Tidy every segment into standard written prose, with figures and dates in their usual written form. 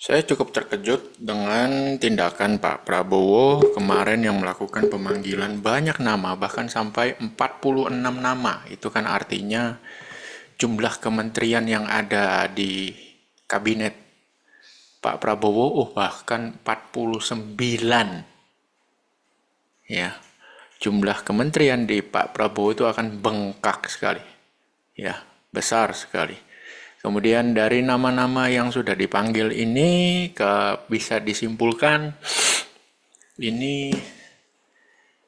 Saya cukup terkejut dengan tindakan Pak Prabowo kemarin yang melakukan pemanggilan banyak nama, bahkan sampai 46 nama. Itu kan artinya jumlah kementerian yang ada di kabinet Pak Prabowo, bahkan 49 ya. Jumlah kementerian di Pak Prabowo itu akan bengkak sekali. Ya, besar sekali. Kemudian dari nama-nama yang sudah dipanggil ini bisa disimpulkan ini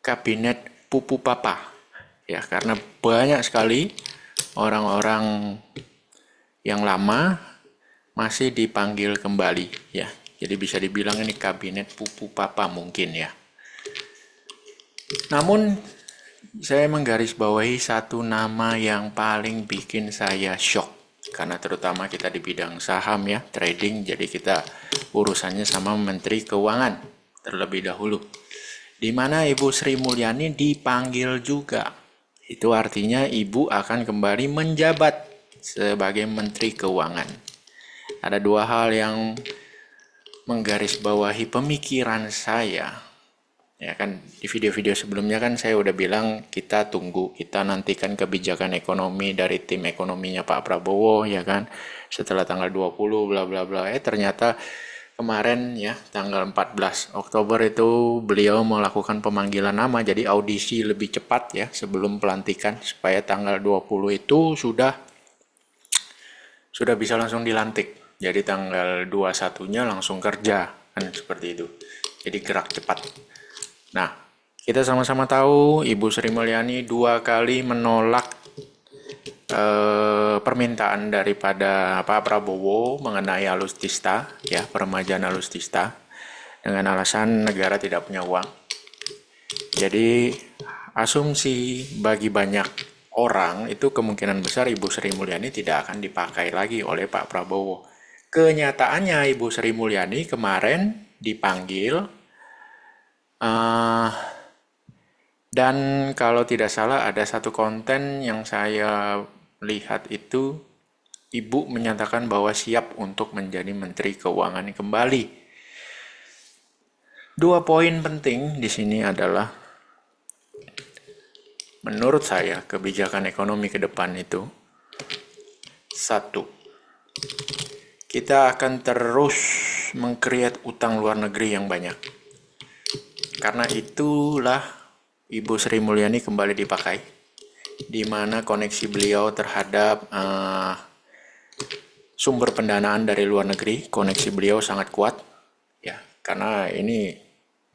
kabinet pupu papa. Ya, karena banyak sekali orang-orang yang lama masih dipanggil kembali ya. Jadi bisa dibilang ini kabinet pupu papa mungkin ya. Namun saya menggarisbawahi satu nama yang paling bikin saya shock. Karena terutama kita di bidang saham ya, trading, jadi kita urusannya sama Menteri Keuangan terlebih dahulu. Di mana Ibu Sri Mulyani dipanggil juga. Itu artinya Ibu akan kembali menjabat sebagai Menteri Keuangan. Ada dua hal yang menggarisbawahi pemikiran saya. Ya kan, di video-video sebelumnya kan saya udah bilang kita tunggu, kita nantikan kebijakan ekonomi dari tim ekonominya Pak Prabowo ya kan. Setelah tanggal 20 bla bla bla. Ternyata kemarin ya tanggal 14 Oktober itu beliau melakukan pemanggilan nama, jadi audisi lebih cepat ya sebelum pelantikan supaya tanggal 20 itu sudah bisa langsung dilantik. Jadi tanggal 21-nya langsung kerja kan seperti itu. Jadi gerak cepat. Nah, kita sama-sama tahu Ibu Sri Mulyani dua kali menolak permintaan daripada Pak Prabowo mengenai alutsista, ya peremajaan alutsista, dengan alasan negara tidak punya uang. Jadi asumsi bagi banyak orang itu kemungkinan besar Ibu Sri Mulyani tidak akan dipakai lagi oleh Pak Prabowo. Kenyataannya Ibu Sri Mulyani kemarin dipanggil. Dan kalau tidak salah ada satu konten yang saya lihat itu Ibu menyatakan bahwa siap untuk menjadi Menteri Keuangan kembali. Dua poin penting di sini adalah menurut saya kebijakan ekonomi ke depan itu satu, kita akan terus meng-create utang luar negeri yang banyak. Karena itulah Ibu Sri Mulyani kembali dipakai, di mana koneksi beliau terhadap sumber pendanaan dari luar negeri, koneksi beliau sangat kuat, ya, karena ini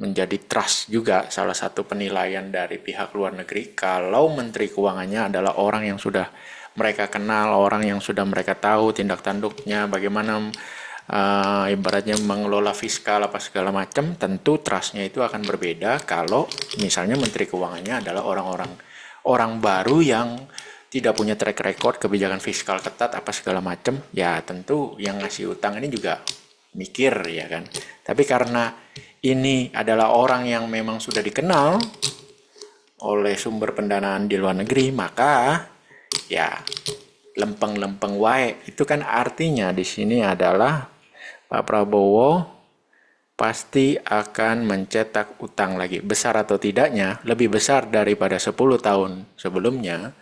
menjadi trust juga salah satu penilaian dari pihak luar negeri kalau Menteri Keuangannya adalah orang yang sudah mereka kenal, orang yang sudah mereka tahu tindak tanduknya, bagaimana ibaratnya mengelola fiskal apa segala macam. Tentu trustnya itu akan berbeda kalau misalnya Menteri Keuangannya adalah orang baru yang tidak punya track record kebijakan fiskal ketat apa segala macam. Ya tentu yang ngasih utang ini juga mikir ya kan. Tapi karena ini adalah orang yang memang sudah dikenal oleh sumber pendanaan di luar negeri, maka ya lempeng-lempeng wae. Itu kan artinya di sini adalah Pak Prabowo pasti akan mencetak utang lagi. Besar atau tidaknya, lebih besar daripada 10 tahun sebelumnya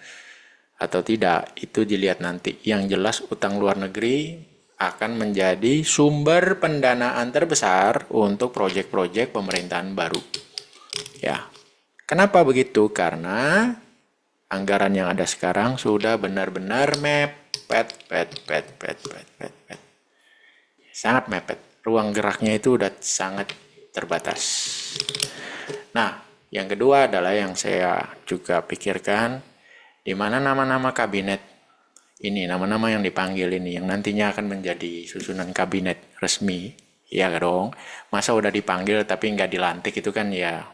atau tidak, itu dilihat nanti. Yang jelas utang luar negeri akan menjadi sumber pendanaan terbesar untuk proyek-proyek pemerintahan baru. Ya. Kenapa begitu? Karena anggaran yang ada sekarang sudah benar-benar mepet. Sangat mepet. Ruang geraknya itu udah sangat terbatas. Nah, yang kedua adalah yang saya juga pikirkan, di mana nama-nama kabinet ini, nama-nama yang dipanggil ini, yang nantinya akan menjadi susunan kabinet resmi, ya dong. Masa udah dipanggil tapi nggak dilantik, itu kan ya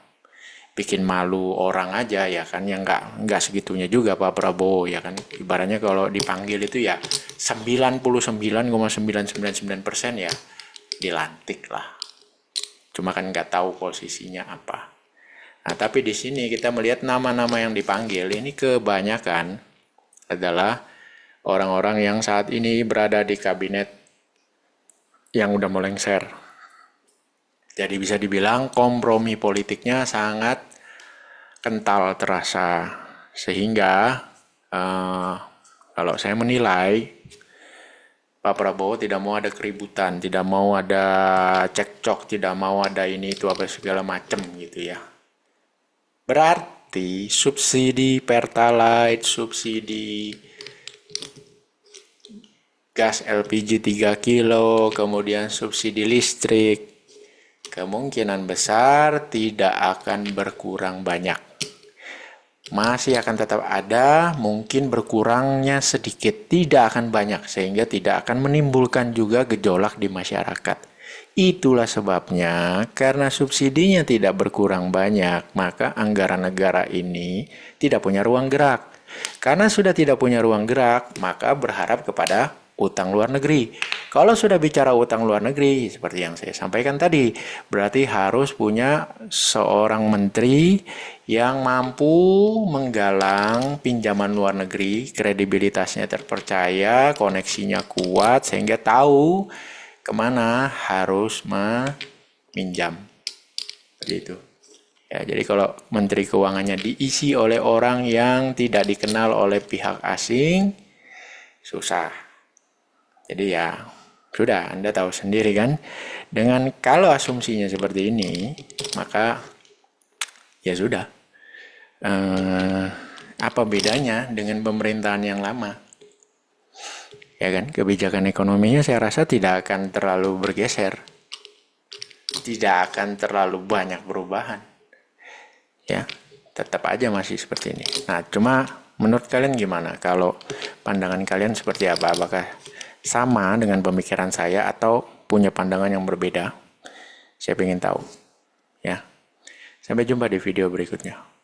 bikin malu orang aja ya kan, yang nggak segitunya juga Pak Prabowo ya kan. Ibaratnya kalau dipanggil itu ya 99,999% ya dilantik lah. Cuma kan nggak tahu posisinya apa. Nah, tapi di sini kita melihat nama-nama yang dipanggil ini kebanyakan adalah orang-orang yang saat ini berada di kabinet yang udah mau lengser. Jadi bisa dibilang kompromi politiknya sangat kental terasa. Sehingga kalau saya menilai Pak Prabowo tidak mau ada keributan, tidak mau ada cekcok, tidak mau ada ini itu apa segala macam gitu ya. Berarti subsidi Pertalite, subsidi gas LPG 3 kilo, kemudian subsidi listrik, kemungkinan besar tidak akan berkurang banyak. Masih akan tetap ada, mungkin berkurangnya sedikit, tidak akan banyak, sehingga tidak akan menimbulkan juga gejolak di masyarakat. Itulah sebabnya, karena subsidinya tidak berkurang banyak, maka anggaran negara ini tidak punya ruang gerak. Karena sudah tidak punya ruang gerak, maka berharap kepada utang luar negeri. Kalau sudah bicara utang luar negeri, seperti yang saya sampaikan tadi, berarti harus punya seorang menteri yang mampu menggalang pinjaman luar negeri, kredibilitasnya terpercaya, koneksinya kuat, sehingga tahu kemana harus meminjam. Seperti itu. Ya, jadi kalau menteri keuangannya diisi oleh orang yang tidak dikenal oleh pihak asing, susah. Jadi ya sudah, Anda tahu sendiri kan, dengan kalau asumsinya seperti ini, maka ya sudah. Apa bedanya dengan pemerintahan yang lama? Ya kan, kebijakan ekonominya saya rasa tidak akan terlalu bergeser. Tidak akan terlalu banyak perubahan. Ya, tetap aja masih seperti ini. Nah, cuma menurut kalian gimana? Kalau pandangan kalian seperti apa? Apakah sama dengan pemikiran saya atau punya pandangan yang berbeda? Saya ingin tahu. Ya. Sampai jumpa di video berikutnya.